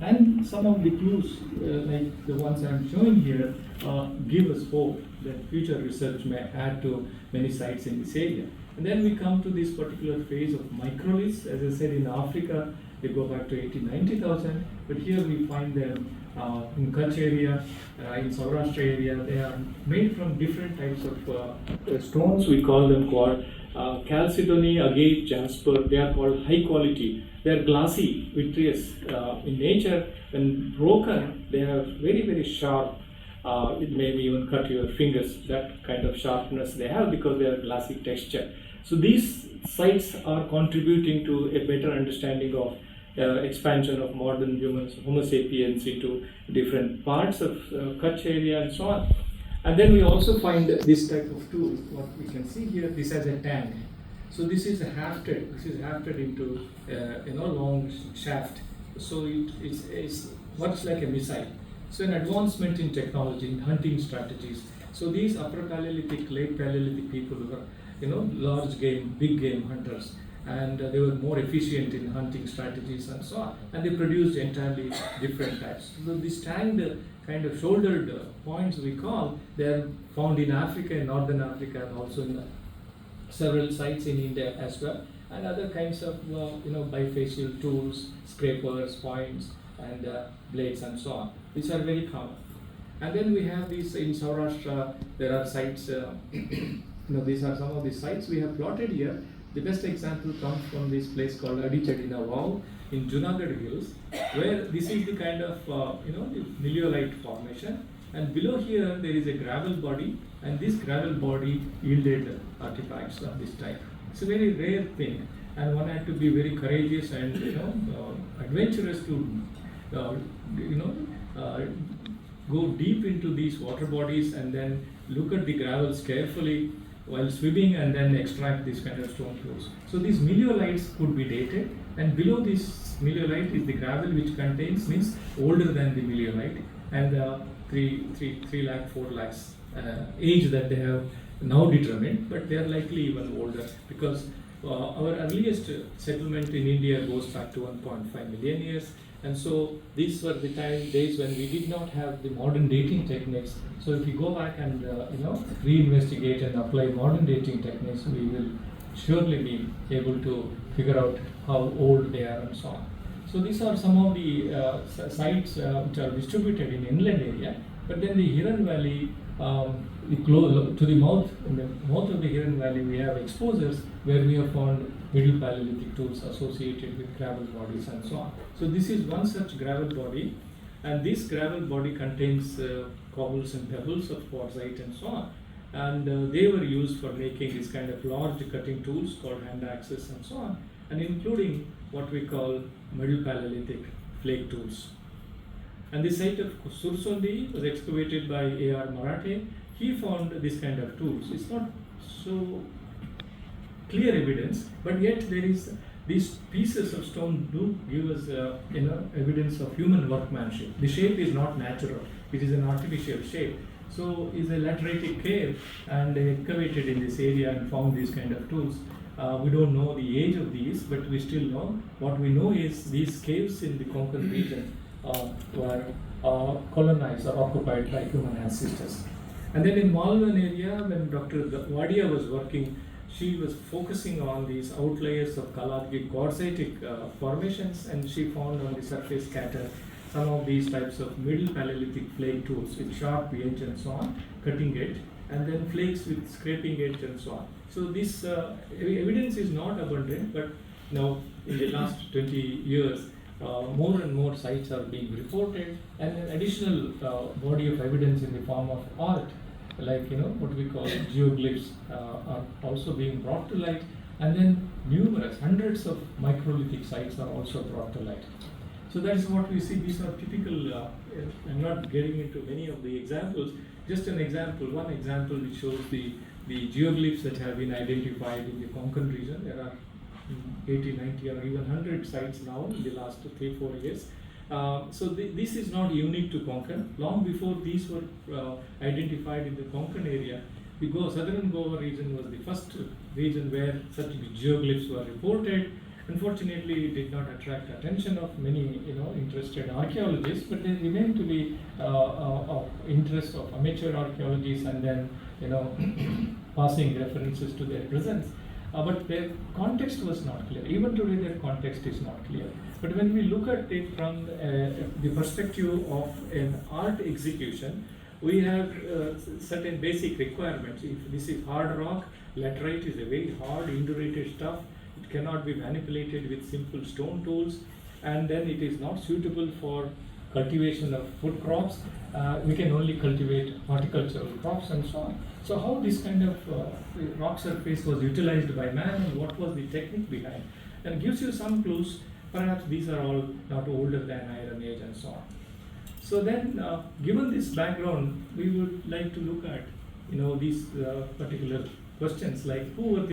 And some of the clues, like the ones I'm showing here, give us hope that future research may add to many sites in this area. And then we come to this particular phase of microliths. As I said, in Africa, they go back to 80,000-90,000, but here we find them in Kutch area, in Saurashtra area. They are made from different types of stones. We call them called chalcedony, agate, jasper. They are called high quality. They are glassy, vitreous in nature. When broken, they are very, very sharp. It may even cut your fingers. That kind of sharpness they have because they are glassy texture. So these sites are contributing to a better understanding of expansion of modern humans, Homo sapiens, into different parts of Kutch area and so on. And then we also find this type of tool. What we can see here, this has a tank. So this is hafted. This is hafted into long shaft. So it's much like a missile. So an advancement in technology, in hunting strategies. So these upper Paleolithic, late Paleolithic people were, large game, big game hunters, and they were more efficient in hunting strategies and so on. And they produced entirely different types. So these tanged kind of shouldered points we call, they are found in Africa, in northern Africa, and also in several sites in India as well. And other kinds of bifacial tools, scrapers, points, and blades and so on. These are very common. And then we have these in Saurashtra. There are sites. These are some of the sites we have plotted here. The best example comes from this place called Adichadina Wow in Junagadh Hills, where this is the kind of the miliolite formation. And below here there is a gravel body, and this gravel body yielded artifacts of this type. It's a very rare thing, and one had to be very courageous and adventurous to go deep into these water bodies and then look at the gravels carefully while swimming and then extract these kind of stone tools. So these miliolites could be dated, and below this miliolite is the gravel, which contains, means older than the miliolite, and 3 lakh, 4 lakhs age that they have now determined, but they are likely even older because our earliest settlement in India goes back to 1.5 million years. And so these were the days when we did not have the modern dating techniques. So if we go back and reinvestigate and apply modern dating techniques, we will surely be able to figure out how old they are and so on. So these are some of the sites which are distributed in inland area. But then the Hiran Valley, to the mouth, in the mouth of the Hiran Valley, we have exposures where we have found Middle Paleolithic tools associated with gravel bodies and so on. So this is one such gravel body, and this gravel body contains cobbles and pebbles of quartzite and so on. And they were used for making this kind of large cutting tools called hand axes and so on, and including what we call Middle Paleolithic flake tools. And the site of Sursundi was excavated by A.R. Marathe. He found this kind of tools. It's not so clear evidence, but yet there is these pieces of stone do give us evidence of human workmanship. The shape is not natural; it is an artificial shape. So, is a lateritic cave, and they excavated in this area and found these kind of tools. We don't know the age of these, but we still know. What we know is these caves in the Konkan region were colonized or occupied by human ancestors. And then in Malvan area, when Dr. Wadia was working, she was focusing on these outliers of Kalabhi quartzitic formations, and she found on the surface scatter some of these types of Middle Paleolithic flake tools with sharp edge and so on, cutting edge, and then flakes with scraping edge and so on. So this evidence is not abundant, but now in the last 20 years, more and more sites are being reported, and an additional body of evidence in the form of art, like what we call geoglyphs, are also being brought to light, and then numerous hundreds of microlithic sites are also brought to light. So that is what we see. These are typical. I'm not getting into many of the examples. Just an example, one example which shows the geoglyphs that have been identified in the Konkan region. There are 80, 90, or even 100 sites now in the last 3-4 years. So this is not unique to Konkan. Long before these were identified in the Konkan area, the southern Goa region was the first region where such geoglyphs were reported. Unfortunately, it did not attract attention of many, interested archaeologists, but they remain to be of interest of amateur archaeologists, and then, passing references to their presence. But their context was not clear. Even today, their context is not clear. But when we look at it from the perspective of an art execution, we have certain basic requirements. If this is hard rock, laterite is a very hard, indurated stuff. It cannot be manipulated with simple stone tools, and then it is not suitable for cultivation of food crops. We can only cultivate horticultural crops and so on. So how this kind of rock surface was utilized by man, and what was the technique behind, and gives you some clues. Perhaps these are all not older than Iron Age and so on. So then, given this background, we would like to look at these particular questions, like who were the